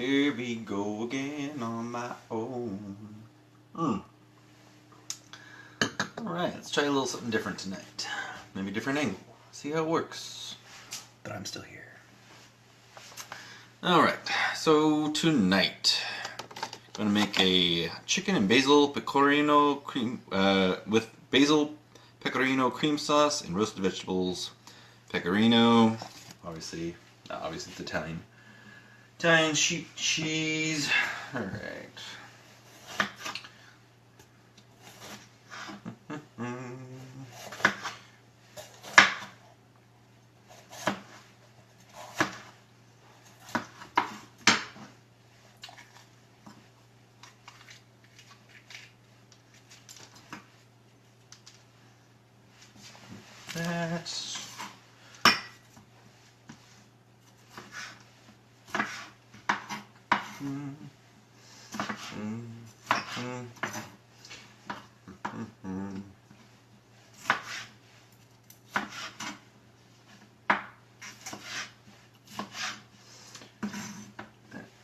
Here we go again on my own. Alright, let's try a little something different tonight. Maybe a different angle. See how it works. But I'm still here. Alright, so tonight I'm gonna make a chicken and basil pecorino cream with basil pecorino cream sauce and roasted vegetables. Pecorino, obviously it's Italian sheep cheese. All right. That's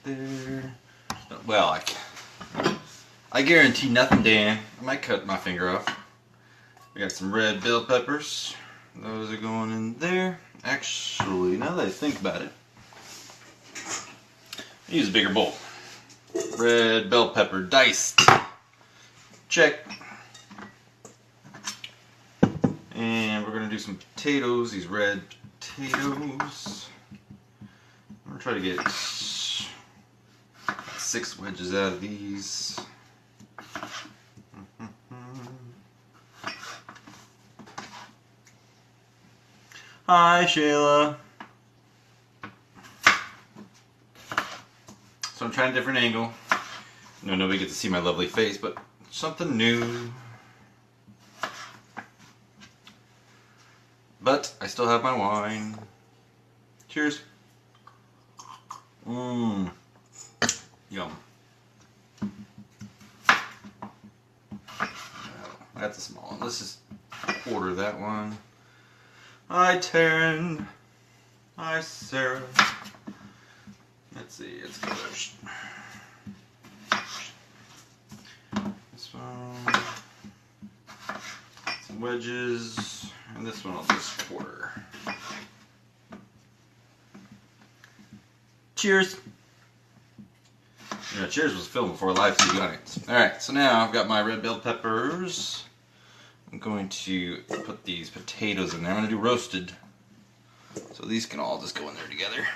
there. Well, I guarantee nothing, Dan. I might cut my finger off. We got some red bell peppers. Those are going in there. Actually, now that I think about it, I use a bigger bowl. Red bell pepper diced. Check. And we're gonna do some potatoes. These red potatoes. I'm gonna try to get 6 wedges out of these. Hi, Shayla. So I'm trying a different angle. No, nobody gets to see my lovely face, but something new. But I still have my wine. Cheers. Yum. That's a small one. Let's just order that one. Hi, Taryn. Hi, Sarah. Let's see. Let's go there. This one. Some wedges. And this one I'll just quarter. Cheers. Yeah, cheers was filmed before live TV audience. Alright, so now I've got my red bell peppers. I'm going to put these potatoes in there. I'm going to do roasted. So these can all just go in there together.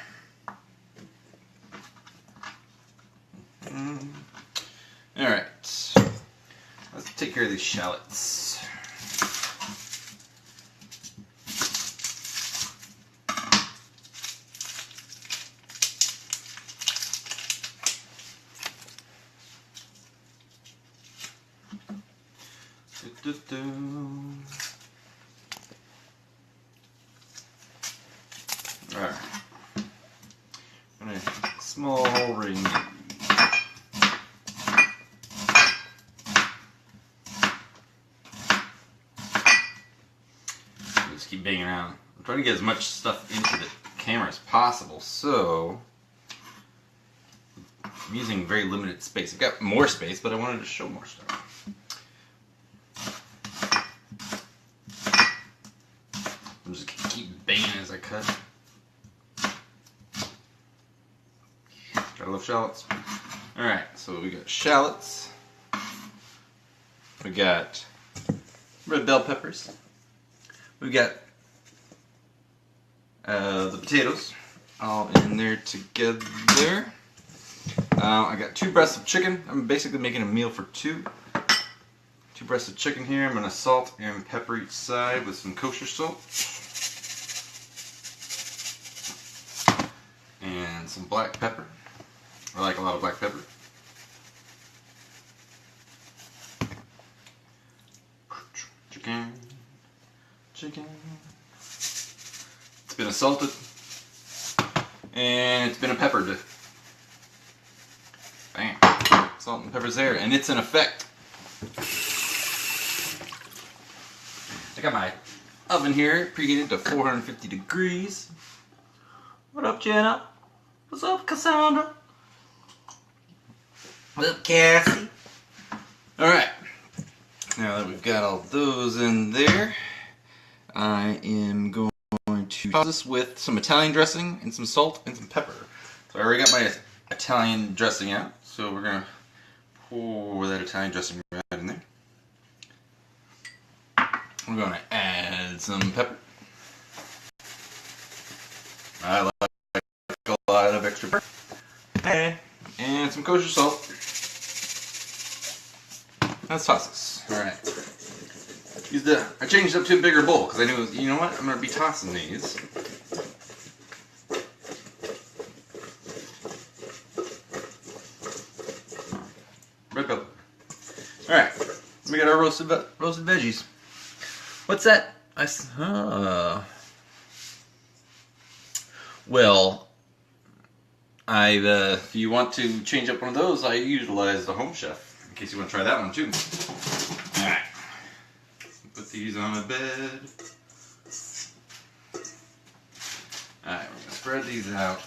Alright. Let's take care of these shallots. Alright. I'm gonna small ring. Just keep banging around. I'm trying to get as much stuff into the camera as possible, so I'm using very limited space. I've got more space, but I wanted to show more stuff. I'm just gonna keep banging as I cut. Gotta love shallots. Alright, so we got shallots. We got red bell peppers. We got the potatoes all in there together. I got 2 breasts of chicken. I'm basically making a meal for 2. 2 breasts of chicken here. I'm going to salt and pepper each side with some kosher salt. And some black pepper. I like a lot of black pepper. Chicken. It's been assaulted. And it's been peppered. Bam. Salt and pepper's there. And it's in effect. I got my oven here preheated to 450 degrees. What up, Jenna? What's up, Cassandra? Look, Cassie. Alright. Now that we've got all those in there, I am going to toss this with some Italian dressing and some salt and some pepper. So I already got my Italian dressing out, so we're going to pour that Italian dressing right in there. We're going to add some pepper. I like a lot of extra pepper. And some kosher salt. Let's toss this. Alright. I changed it up to a bigger bowl because I knew, you know what, I'm going to be tossing these. Red pepper. Alright. We got our roasted veggies. What's that? Well, if you want to change up one of those, I utilize the Home Chef, in case you want to try that one too. Alright. Put these on the bed. Alright, we're going to spread these out.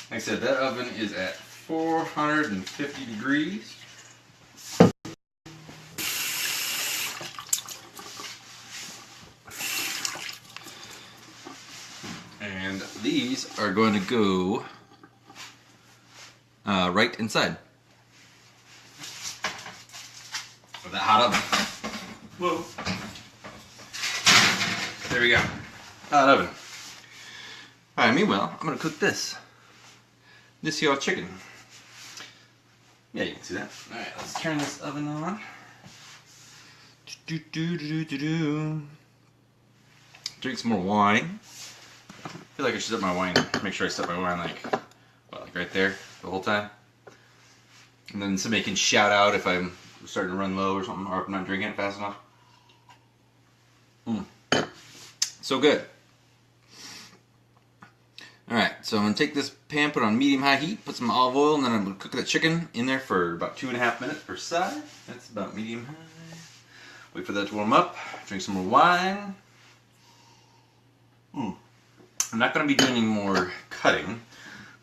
Like I said, that oven is at 450 degrees. And these are going to go right inside of that hot oven. Whoa. There we go. Hot oven. Alright, meanwhile, I'm going to cook this. This here chicken. Yeah, you can see that. Alright, let's turn this oven on. Drink some more wine. I feel like I should set my wine, make sure I set my wine like right there the whole time. And then somebody can shout out if I'm starting to run low or something, or if I'm not drinking it fast enough. So good. Alright, so I'm going to take this pan, put it on medium-high heat, put some olive oil, and then I'm going to cook that chicken in there for about 2.5 minutes per side. That's about medium-high. Wait for that to warm up. Drink some more wine. I'm not going to be doing any more cutting,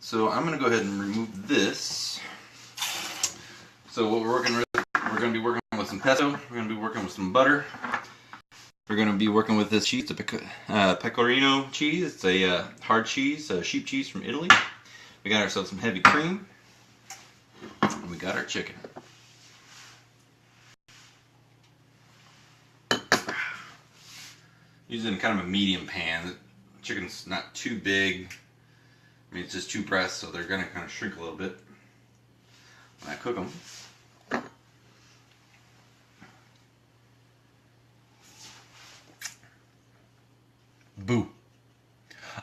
so I'm going to go ahead and remove this. So what we're working with, we're going to be working with some pesto, we're going to be working with some butter, we're going to be working with this cheese, the Pecorino cheese. It's a hard cheese, sheep cheese from Italy. We got ourselves some heavy cream, and we got our chicken. Using kind of a medium pan. Chicken's not too big. I mean, it's just 2 breasts, so they're gonna kind of shrink a little bit when I cook them. Boo.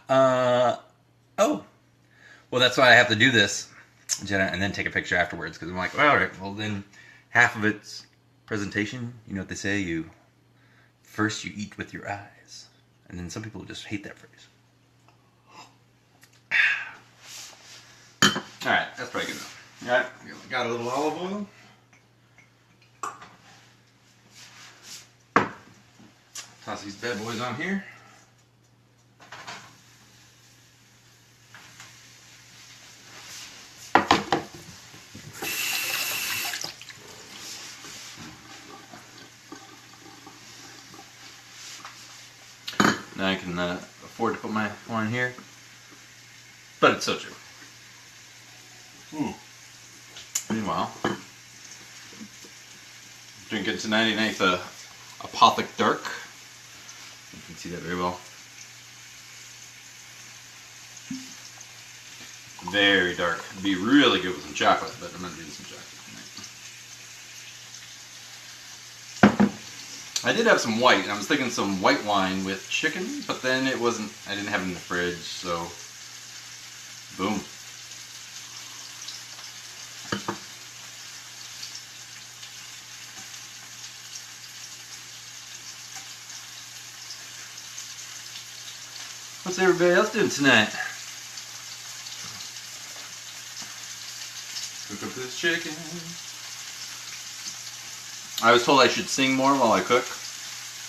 Oh. Well, that's why I have to do this, Jenna, and then take a picture afterwards, because I'm like, well, alright, well then half of it's presentation. You know what they say, first you eat with your eyes. And then some people just hate that phrase. Alright, that's probably good enough. Alright, got a little olive oil. Toss these bad boys on here. Now I can afford to put my wine here, but it's so true. Meanwhile, drinking tonight a Apothic Dark. You can see that very well. Very dark. It'd be really good with some chocolate, but I'm not doing some chocolate tonight. I did have some white, and I was thinking some white wine with chicken, but then I didn't have it in the fridge, so boom. What's everybody else doing tonight? Cook up this chicken. I was told I should sing more while I cook,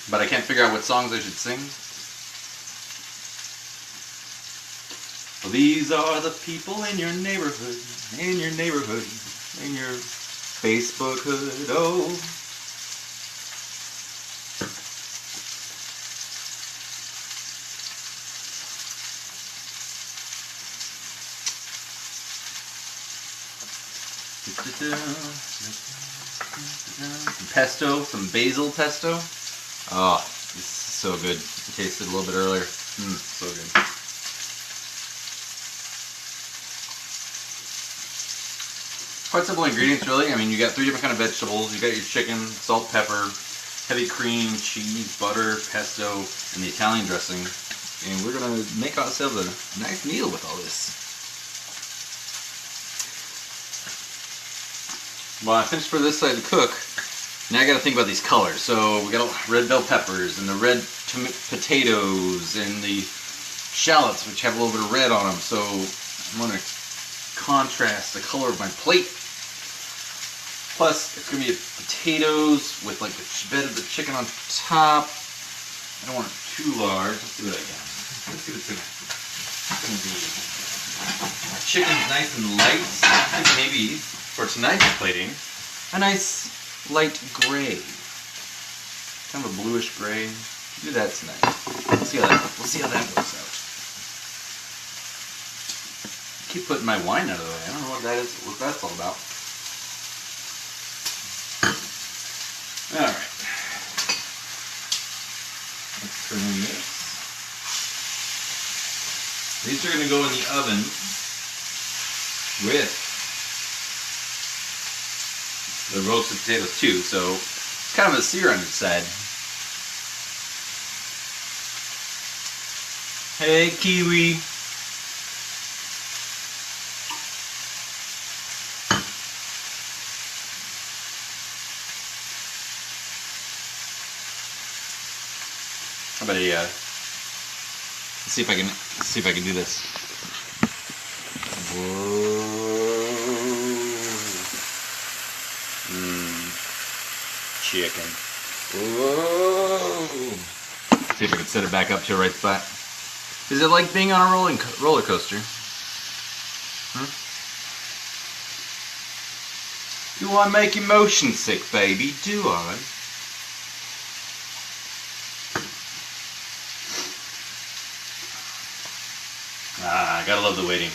but I can't figure out what songs I should sing. Well, these are the people in your neighborhood, in your Facebook hood. Oh. Some pesto, some basil pesto. Oh, this is so good. I tasted a little bit earlier. So good. Quite simple ingredients, really. I mean, you got 3 different kind of vegetables. You got your chicken, salt, pepper, heavy cream, cheese, butter, pesto, and the Italian dressing. And we're gonna make ourselves a nice meal with all this. Well, I finished for this side to cook. Now I got to think about these colors. So we got red bell peppers and the red potatoes and the shallots, which have a little bit of red on them. So I'm going to contrast the color of my plate. Plus, it's going to be potatoes with like the bed of the chicken on top. I don't want it too large. Let's do it again. Let's see what's going to be. Our chicken's nice and light. I think maybe for tonight's plating, a nice light gray, kind of a bluish gray. Do that tonight. We'll see how that works out. I keep putting my wine out of the way. I don't know what that's all about. All right. Let's turn in this. These are going to go in the oven with the roasted potatoes too, so it's kind of a sear on each side. Hey, Kiwi. How about a let's see if I can do this. Whoa. Chicken. Whoa. Let's see if I can set it back up to the right spot. Is it like being on a roller coaster? Do I make you motion sick, baby? Do I? Ah, I gotta love the waiting.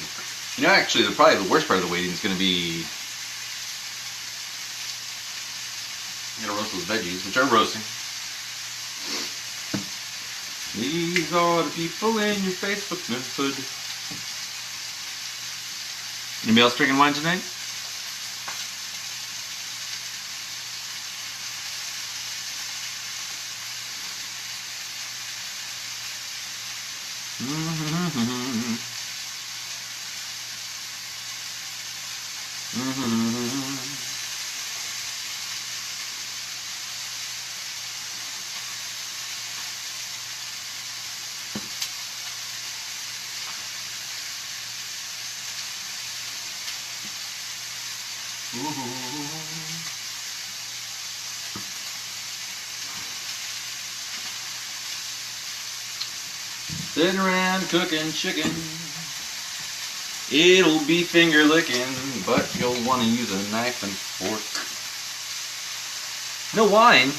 You know, actually, probably the worst part of the waiting is going to be I'm gonna roast those veggies, which are roasting. These are the people in your Facebook hood. Anybody else drinking wine tonight? Sitting around cooking chicken. It'll be finger licking, but you'll want to use a knife and fork. No wine.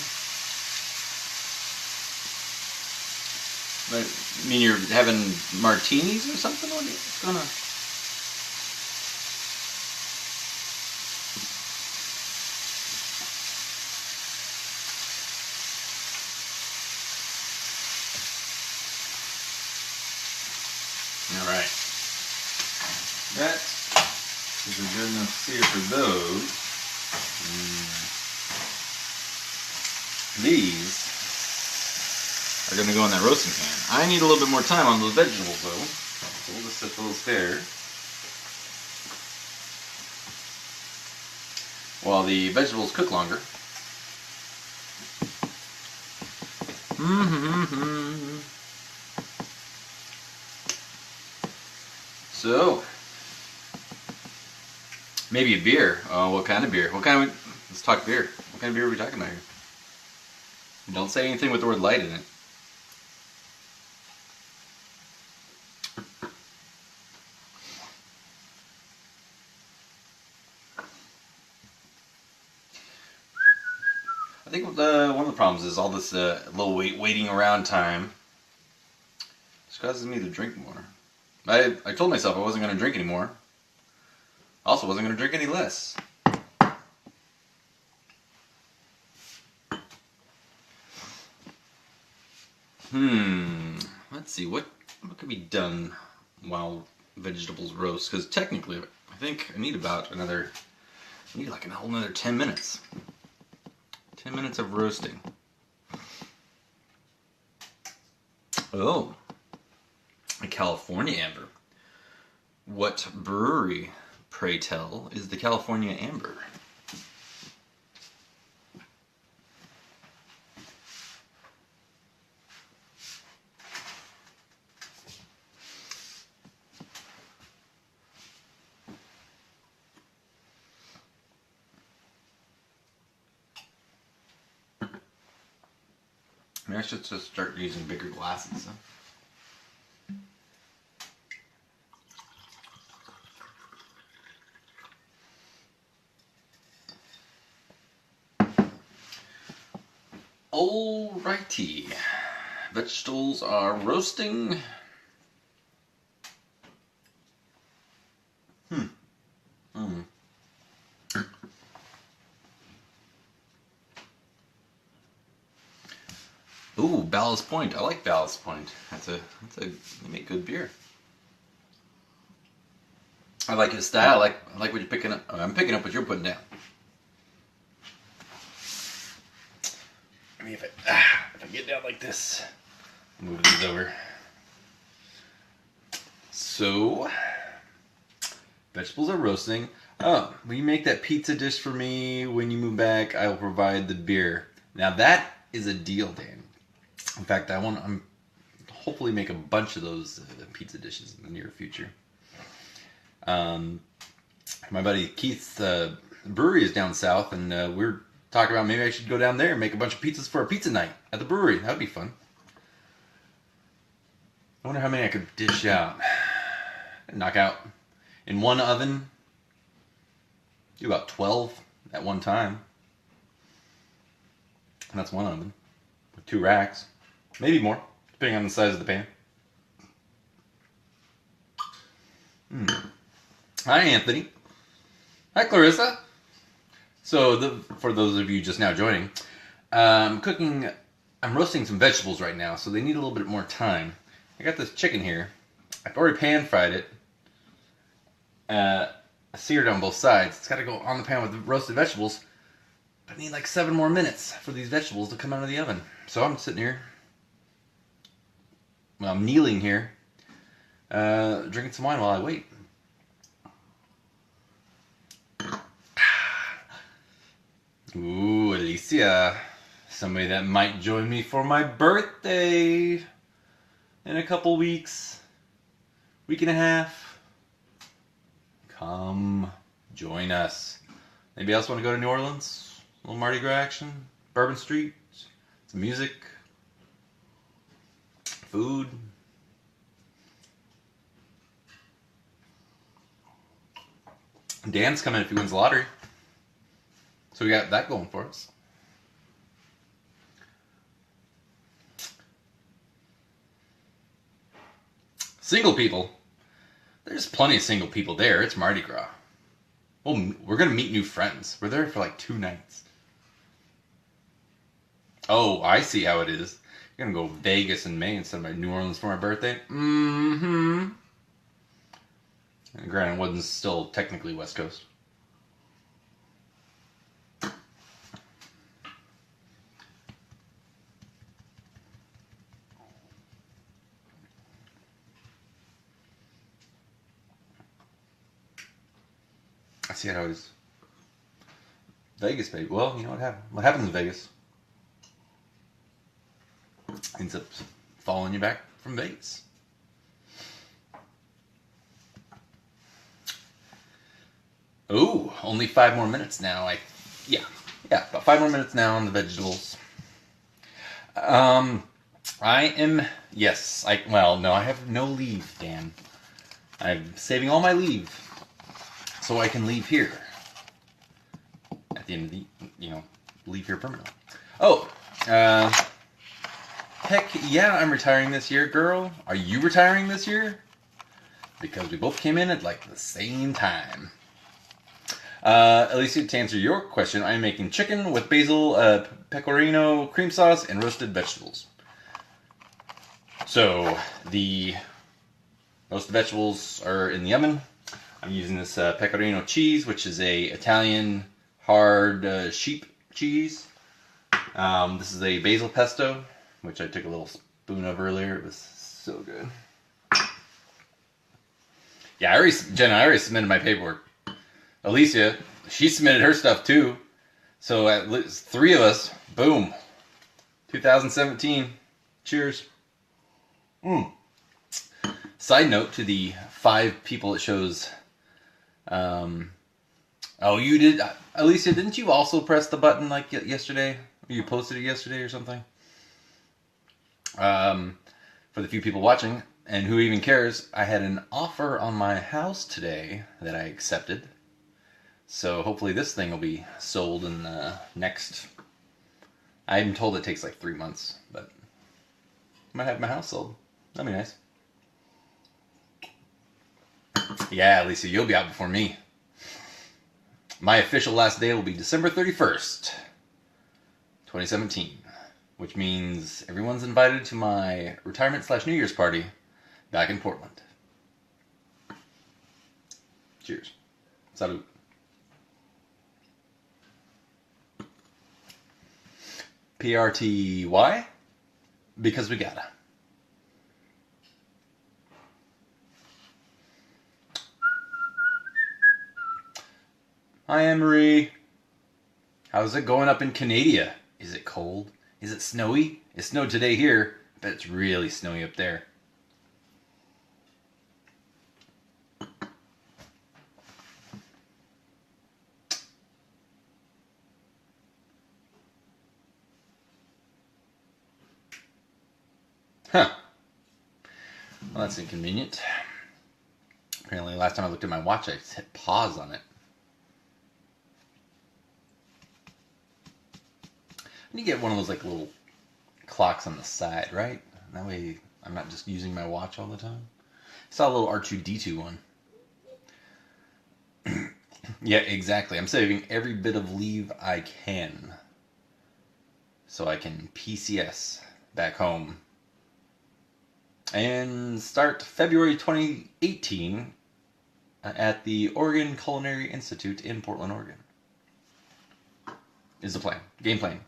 But, I mean, you're having martinis or something? What's going on? Alright. That is a good enough sear for those. These are going to go in that roasting pan. I need a little bit more time on those vegetables though. So we'll just set those there. While the vegetables cook longer. So, maybe a beer. What kind of beer? Let's talk beer. What kind of beer are we talking about here? Don't say anything with the word light in it. I think one of the problems is all this little waiting around time. This causes me to drink more. I told myself I wasn't going to drink anymore. I also wasn't going to drink any less. Let's see, what could be done while vegetables roast? Because technically, I think I need like a whole another 10 minutes. 10 minutes of roasting. Oh, a California amber. What brewery, pray tell, is the California amber? Maybe I should just start using bigger glasses. Huh? Alrighty, vegetables are roasting. Ooh, Ballast Point. I like Ballast Point. They make good beer. I like his style. I like what you're picking up. I'm picking up what you're putting down. I mean, if I get down like this, move these over. So, vegetables are roasting. Oh, when you make that pizza dish for me when you move back, I will provide the beer. Now that is a deal, Dan. In fact, I'm hopefully make a bunch of those pizza dishes in the near future. My buddy Keith's brewery is down south, and we're talking about maybe I should go down there and make a bunch of pizzas for a pizza night at the brewery. That would be fun. I wonder how many I could dish out. Knock out in one oven. Do about 12 at one time. And that's one oven with 2 racks. Maybe more, depending on the size of the pan. Hi, Anthony. Hi, Clarissa. So, for those of you just now joining, I'm roasting some vegetables right now, so they need a little bit more time. I got this chicken here. I've already pan-fried it. Seared on both sides. It's got to go on the pan with the roasted vegetables. But I need like 7 more minutes for these vegetables to come out of the oven. So I'm sitting here. Well, I'm kneeling here. Drinking some wine while I wait. Ooh, Alicia. Somebody that might join me for my birthday in a couple weeks. Week and a half. Come join us. Anybody else want to go to New Orleans? A little Mardi Gras action? Bourbon Street? Some music? Food? Dan's coming if he wins the lottery. So we got that going for us. Single people. There's plenty of single people there. It's Mardi Gras. Well, we're going to meet new friends. We're there for like 2 nights. Oh, I see how it is. You're going to go Vegas in May instead of New Orleans for my birthday? Mm-hmm. And granted, it wasn't still technically West Coast. I see how it is. Vegas, baby. Well, you know what happened. What happens in Vegas ends up following you back from Vegas. Ooh, only 5 more minutes now. Yeah, about 5 more minutes now on the vegetables. I have no leave, Dan. I'm saving all my leave so I can leave here at the end of leave here permanently. Oh, uh, heck yeah, I'm retiring this year, girl. Are you retiring this year? Because we both came in at like the same time. Alicia, to answer your question, I'm making chicken with basil, pecorino, cream sauce, and roasted vegetables. So the roasted vegetables are in the oven. I'm using this pecorino cheese, which is a Italian hard sheep cheese. This is a basil pesto, which I took a little spoon of earlier. It was so good. Yeah, Jenna, I already submitted my paperwork. Alicia, she submitted her stuff too. So at least 3 of us. Boom. 2017. Cheers. Side note to the 5 people it shows. Oh, you did, Alicia? Didn't you also press the button like yesterday? You posted it yesterday or something. For the few people watching and who even cares, I had an offer on my house today that I accepted. So hopefully this thing will be sold in the next. I'm told it takes like 3 months, but I might have my house sold. That'd be nice. Yeah, Lisa, you'll be out before me. My official last day will be December 31st, 2017, which means everyone's invited to my retirement/New Year's party back in Portland. Cheers. Salud. PRTY? Because we gotta. Hi, Anne-Marie. How's it going up in Canada? Is it cold? Is it snowy? It snowed today here. I bet it's really snowy up there. Huh. Well, that's inconvenient. Apparently, last time I looked at my watch, I hit pause on it. You get one of those like little clocks on the side, right? That way I'm not just using my watch all the time. I saw a little R2-D2 one. Yeah, exactly. I'm saving every bit of leave I can so I can PCS back home and start February 2018 at the Oregon Culinary Institute in Portland, Oregon. Is the plan. Game plan.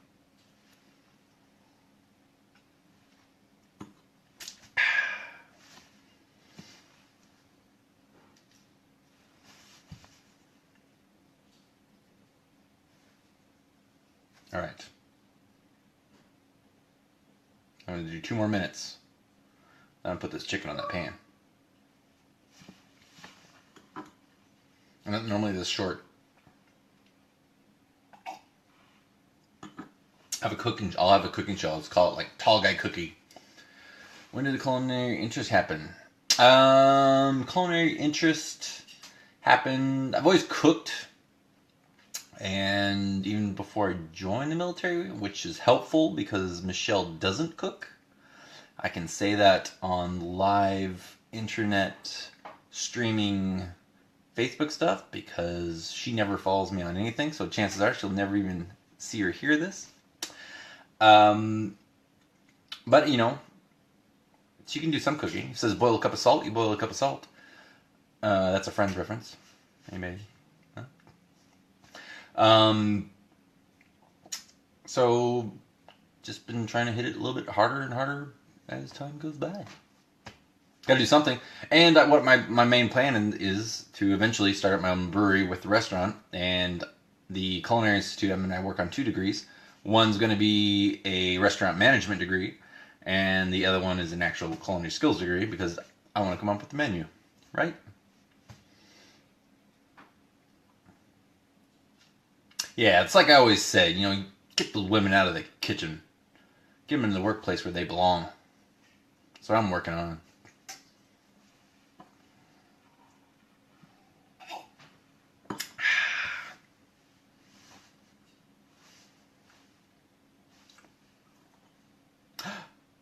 All right. I'm going to do 2 more minutes. I'm going to put this chicken on that pan. I'm not normally this short. I'll have a cooking show. Let's call it like Tall Guy Cookie. When did the culinary interest happen? Culinary interest happened. I've always cooked. And even before I joined the military, which is helpful because Michelle doesn't cook. I can say that on live internet streaming Facebook stuff because she never follows me on anything. So chances are she'll never even see or hear this. But, you know, she can do some cooking. It says boil a cup of salt, you boil a cup of salt. That's a Friends reference. Anybody? So just been trying to hit it a little bit harder and harder as time goes by. Gotta do something. And what my main plan is to eventually start up my own brewery with the restaurant. And the Culinary Institute, I work on 2 degrees. One's going to be a restaurant management degree, and the other one is an actual culinary skills degree because I want to come up with the menu, right? Yeah, it's like I always say, you know, get the women out of the kitchen. Get them in the workplace where they belong. That's what I'm working on.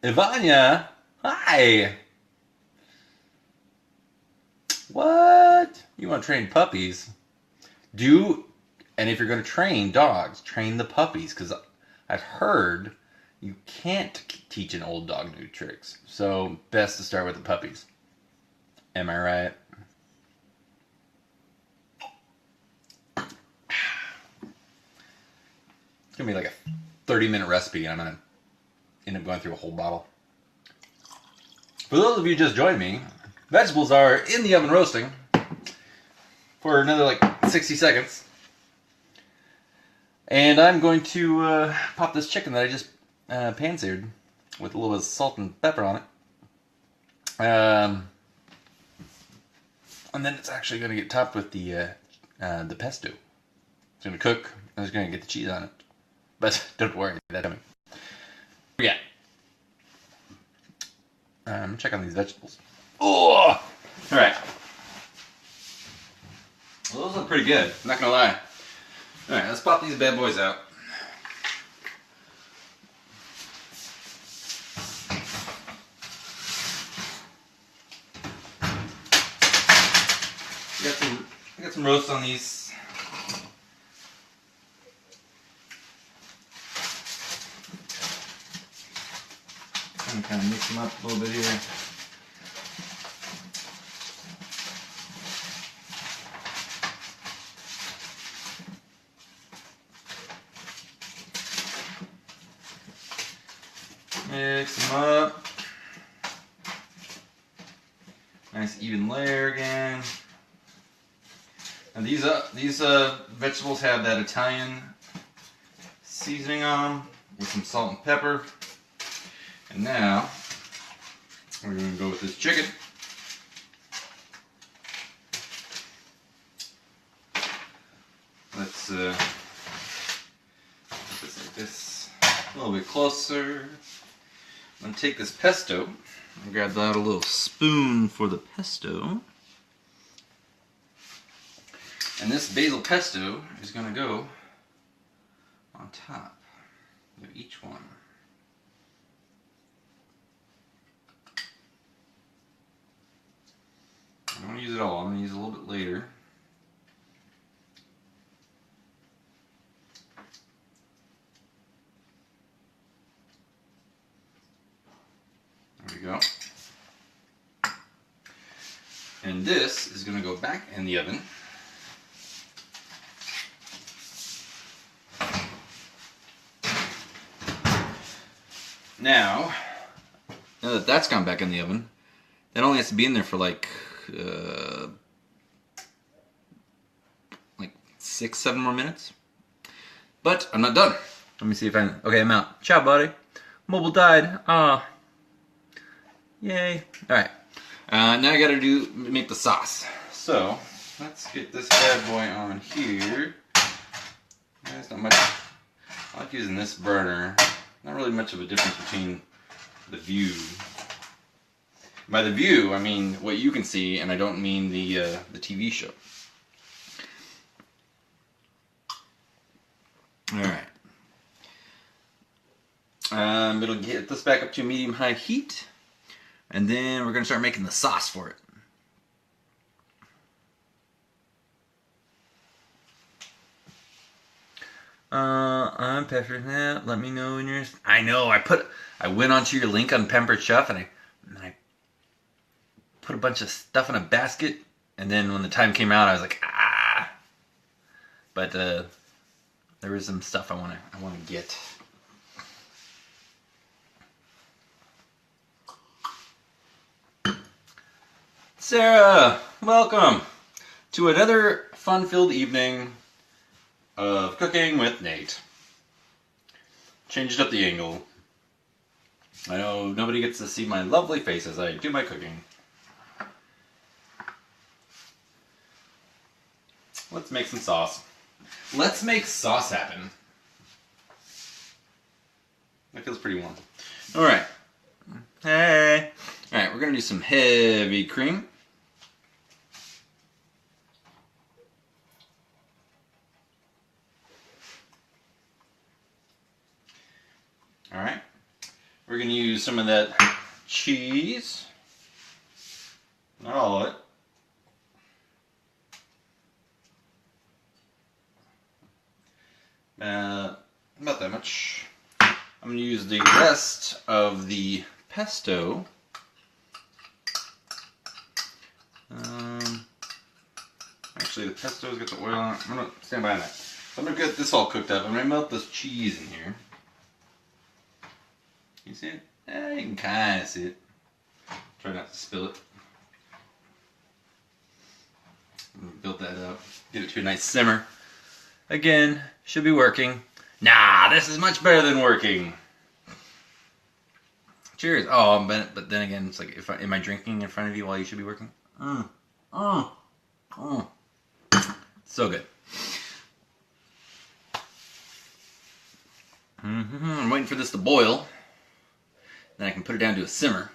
Ivania, hi. What? You want to train puppies? And if you're going to train dogs, train the puppies, because I've heard you can't teach an old dog new tricks. So best to start with the puppies. Am I right? It's going to be like a 30-minute recipe, and I'm going to end up going through a whole bottle. For those of you who just joined me, vegetables are in the oven roasting for another like 60 seconds. And I'm going to pop this chicken that I just pan-seared with a little bit of salt and pepper on it. And then it's actually going to get topped with the pesto. It's going to cook, and it's going to get the cheese on it. But don't worry, that's coming. Yeah. Check on these vegetables. Oh! Alright. Well, those look pretty good, I'm not going to lie. Alright, let's pop these bad boys out. I got some roast on these. I'm kind of mix them up a little bit here. Mix them up. Nice even layer again. And these vegetables have that Italian seasoning on them with some salt and pepper. And now we're going to go with this chicken. Let's put this like this, a little bit closer. I'm going to take this pesto and grab out a little spoon for the pesto. And this basil pesto is going to go on top of each one. I don't want to use it all, I'm going to use it a little bit later. There we go. And this is going to go back in the oven. Now that that's gone back in the oven, that only has to be in there for like 6-7 more minutes. But I'm not done. Let me see if okay, I'm out. Ciao, buddy. Mobile died. Ah. Yay. Alright. Now I gotta make the sauce. So, let's get this bad boy on here. There's not much. I like using this burner. Not really much of a difference between the view. By the view, I mean what you can see, and I don't mean the TV show. Alright. It'll get this back up to medium-high heat, and then we're going to start making the sauce for it. I'm Pepper. Let me know when you're. I know. I went onto your link on Pampered Chef, and I put a bunch of stuff in a basket, and then when the time came out, I was like, ah. But there is some stuff I want to get. Sarah, welcome to another fun-filled evening of cooking with Nate. Changed up the angle. I know nobody gets to see my lovely face as I do my cooking. Let's make some sauce. Let's make sauce happen. That feels pretty warm. Alright. Hey. Alright, we're going to do some heavy cream. Alright. We're going to use some of that cheese. Not all of it. About that much. I'm going to use the rest of the pesto. Actually, the pesto's got the oil on it. I'm going to stand by that. So I'm going to get this all cooked up. I'm going to melt this cheese in here. You see it? Yeah, you can kind of see it. Try not to spill it. Build that up. Get it to a nice simmer. Again, should be working. Nah, this is much better than working. Cheers. Oh, but then again, it's like, am I drinking in front of you while you should be working? So good. I'm waiting for this to boil. Then I can put it down to a simmer.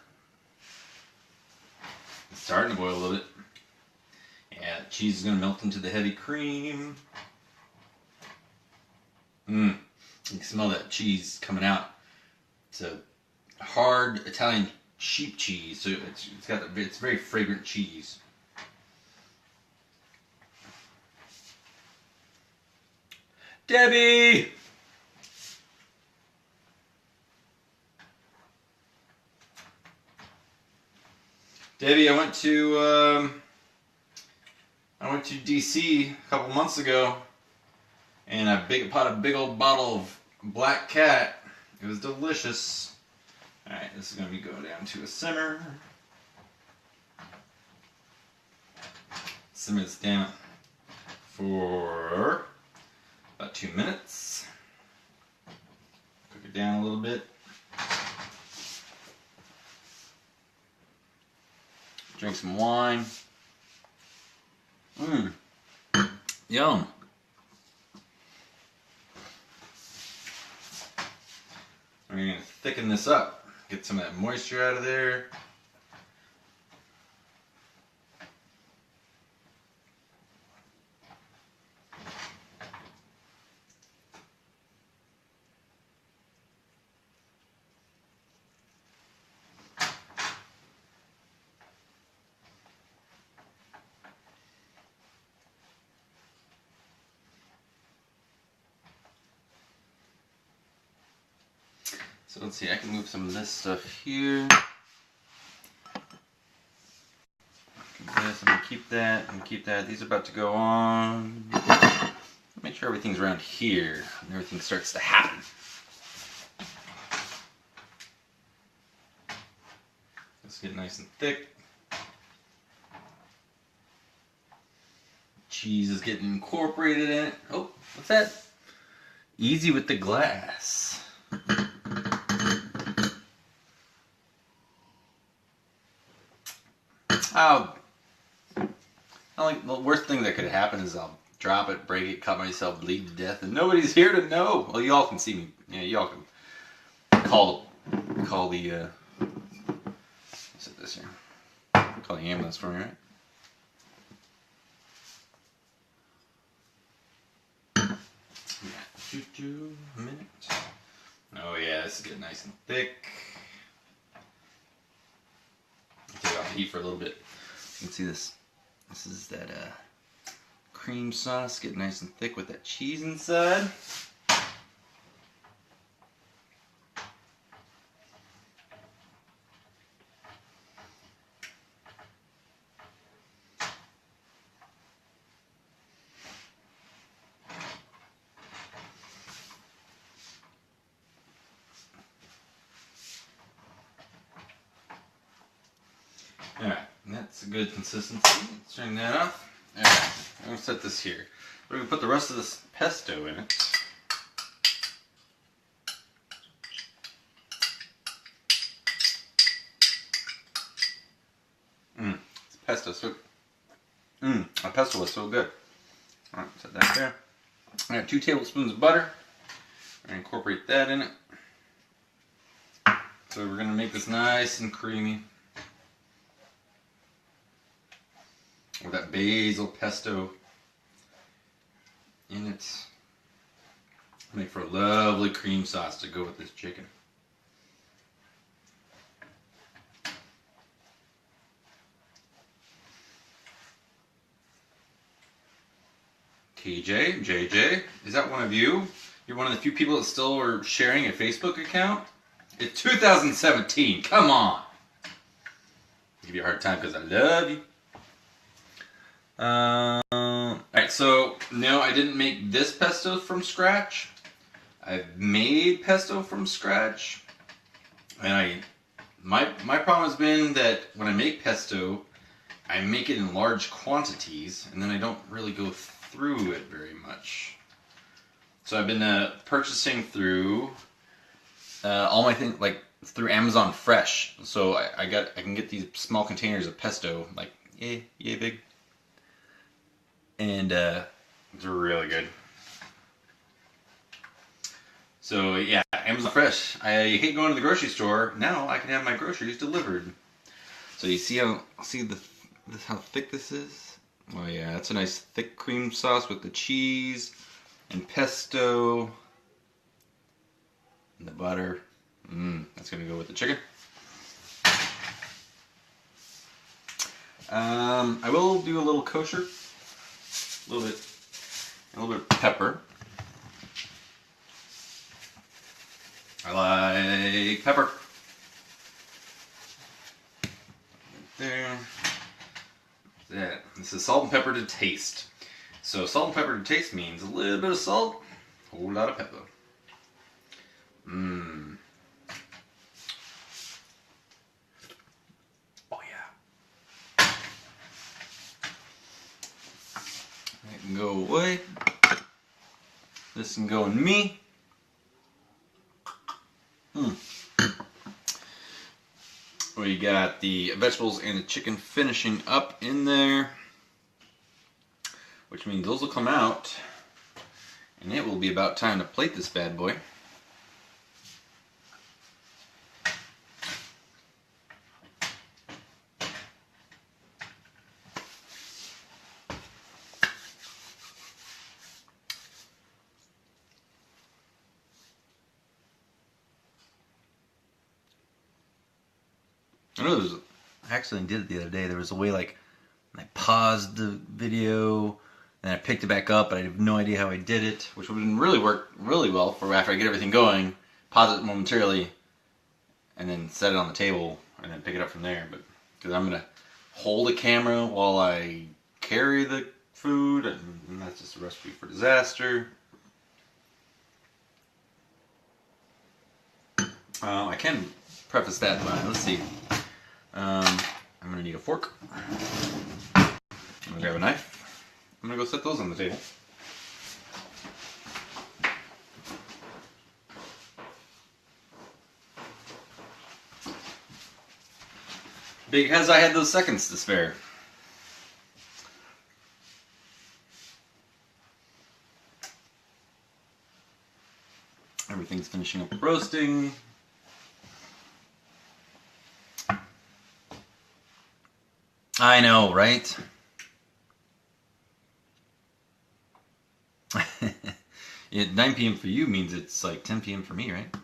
It's starting to boil a little bit. Yeah, the cheese is going to melt into the heavy cream. You can smell that cheese coming out. It's a hard Italian sheep cheese, so it's very fragrant cheese. Debbie! Debbie, I went to DC a couple months ago, and I bought a big old bottle of Black Cat. It was delicious. All right, this is gonna be going down to a simmer. Simmer this down for about 2 minutes. Cook it down a little bit. Drink some wine. Yum. We're going to thicken this up. Get some of that moisture out of there. So let's see, I can move some of this stuff here. I'm gonna keep that, These are about to go on. Make sure everything's around here and everything starts to happen. Let's get nice and thick. Cheese is getting incorporated in it. Oh, what's that? Easy with the glass. The worst thing that could happen is I'll drop it, break it, cut myself, bleed to death, and nobody's here to know. Well, y'all can see me. Yeah, y'all can call the set this here. Call the ambulance for me, right? Yeah, 2 minutes. Oh yeah, this is getting nice and thick. Take off the heat for a little bit. You can see this. This is that cream sauce. Get nice and thick with that cheese inside. Alright, that's a good consistency. Let's turn that off. Alright, I'm going to set this here. We're going to put the rest of this pesto in it. This pesto so that pesto was so good. Alright, set that there. I got 2 tablespoons of butter. We're going to incorporate that in it. So we're going to make this nice and creamy. With that basil pesto in it. Make for a lovely cream sauce to go with this chicken. KJ, JJ, is that one of you? You're one of the few people that still are sharing a Facebook account? It's 2017, come on! I'll give you a hard time because I love you. Alright, so no, I didn't make this pesto from scratch. I've made pesto from scratch. And my problem has been that when I make pesto, I make it in large quantities, and then I don't really go through it very much. So I've been purchasing through all my things, like through Amazon Fresh. So I can get these small containers of pesto, like yay big, and it's really good. So yeah, Amazon Fresh. I hate going to the grocery store. Now I can have my groceries delivered. So you see how how thick this is? Oh yeah, that's a nice thick cream sauce with the cheese and pesto and the butter. That's gonna go with the chicken. I will do a little kosher, a little bit of pepper. I like pepper. Right there. That. This is salt and pepper to taste. So salt and pepper to taste means a little bit of salt, a whole lot of pepper. Oh yeah. That can go away. This can go in me. We got the vegetables and the chicken finishing up in there, which means those will come out, and it will be about time to plate this bad boy. I know I actually did it the other day. There was a way, like, I paused the video, and I picked it back up, but I have no idea how I did it, which would really work really well for after I get everything going, pause it momentarily, and then set it on the table, and then pick it up from there. But because I'm going to hold the camera while I carry the food, and that's just a recipe for disaster. I can preface that by, let's see. I'm going to need a fork. I'm going to grab a knife. I'm going to go set those on the table. Because I had those seconds to spare. Everything's finishing up roasting. I know, right? Yeah, 9 p.m. for you means it's like 10 p.m. for me, right?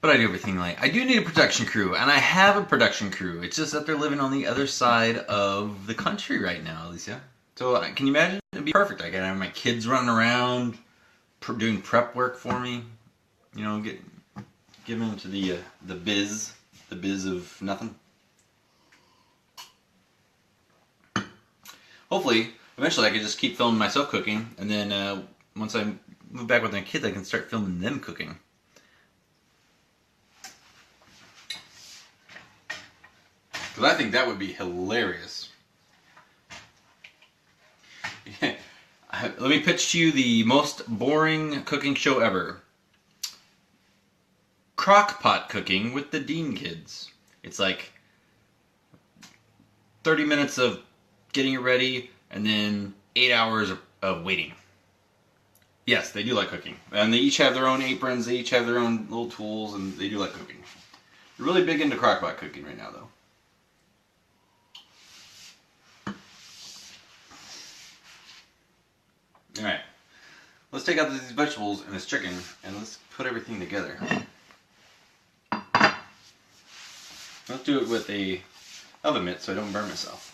But I do everything like... I do need a production crew, and I have a production crew. It's just that they're living on the other side of the country right now, Alicia. So can you imagine? It'd be perfect. I can have my kids running around, doing prep work for me. You know, giving into the biz of nothing. Hopefully, eventually I can just keep filming myself cooking, and then once I move back with my kids, I can start filming them cooking. Because I think that would be hilarious. Let me pitch to you the most boring cooking show ever. Crock-pot cooking with the Dean kids. It's like 30 minutes of getting it ready, and then 8 hours of waiting. Yes, they do like cooking. And they each have their own aprons, they each have their own little tools, and they do like cooking. They're really big into crock-pot cooking right now, though. Alright, let's take out these vegetables and this chicken, and let's put everything together. Let's do it with a oven mitt so I don't burn myself.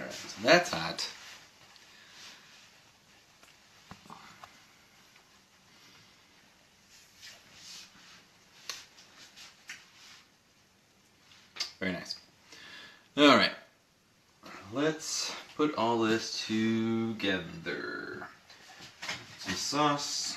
Alright, so that's hot. Very nice. Alright. Let's put all this together. Some sauce.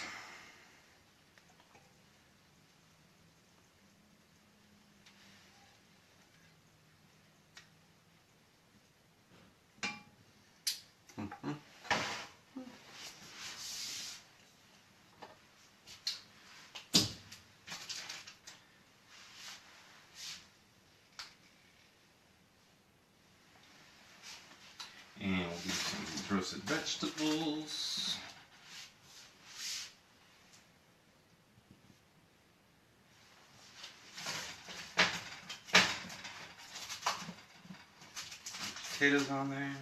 And we'll do some roasted vegetables. Potatoes on there.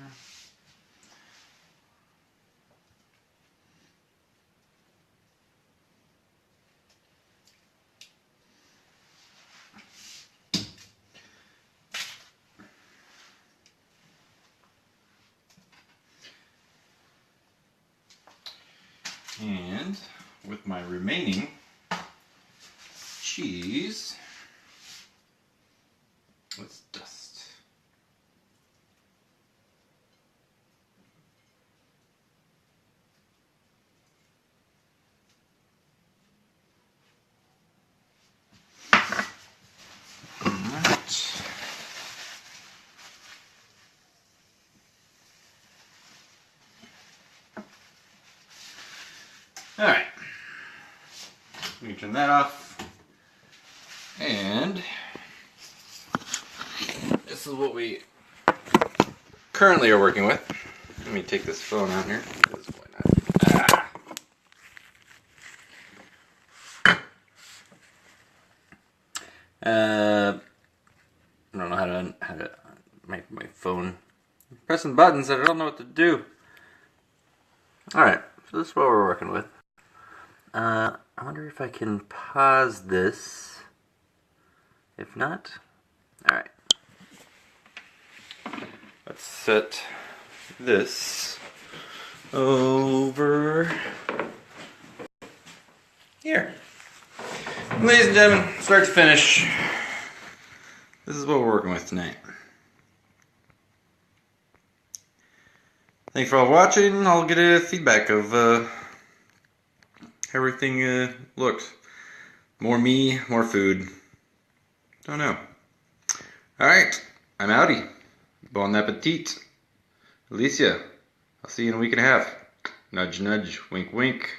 And with my remaining cheese, let's dust. Alright, let me turn that off, and this is what we currently are working with. Let me take this phone out here, because why not? I don't know how to make my phone. I'm pressing buttons, I don't know what to do. Alright, so this is what we're working with. I wonder if I can pause this. If not, alright. Let's set this over here. Ladies and gentlemen, start to finish, this is what we're working with tonight. Thanks for all watching. I'll get a feedback of everything looks. More me, more food. Don't know. Alright, I'm outie. Bon appetit. Alicia, I'll see you in a week and a half. Nudge, nudge, wink, wink.